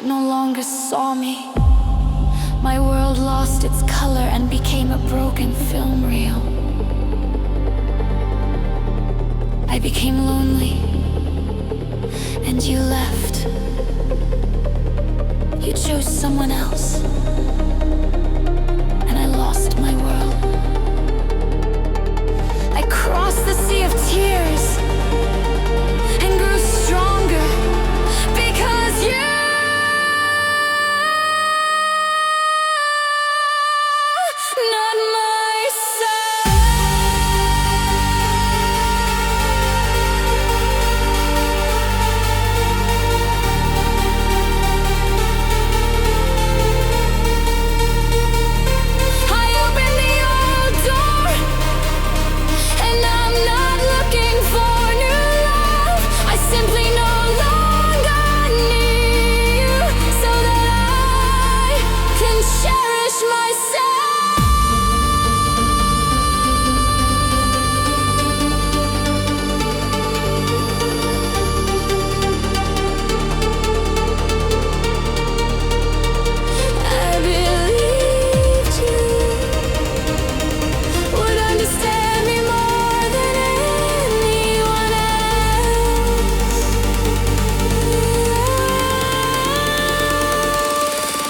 heart no longer saw me. My world lost its color and became a broken film reel. I became lonely, and you left. You chose someone else, and I lost my world. I crossed the sea of tears and grew stronger because you. Not my son. I opened the old door, and I'm not looking for new love. I simply no longer need you, so that I can cherish myself. I believed you would understand me more than anyone else.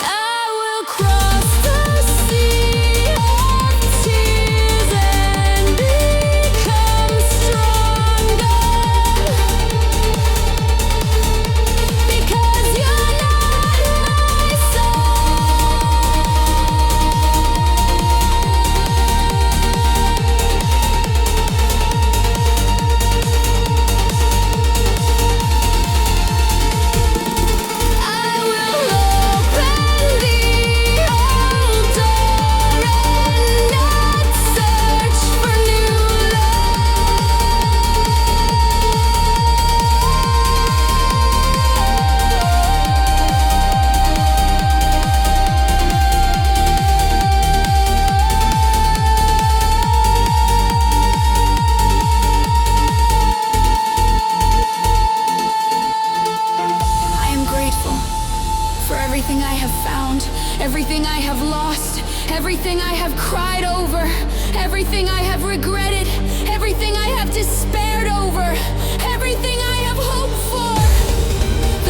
I will cross the sea of tears and become stronger because you're not my soul. I will open the old door and not search for new I am grateful for everything I have found, everything I have lost, everything I have cried over, everything I have regretted, everything I have despaired over, everything I have hoped for.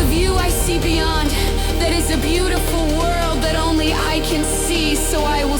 The view I see beyond, that is a beautiful world that only I can see, so I will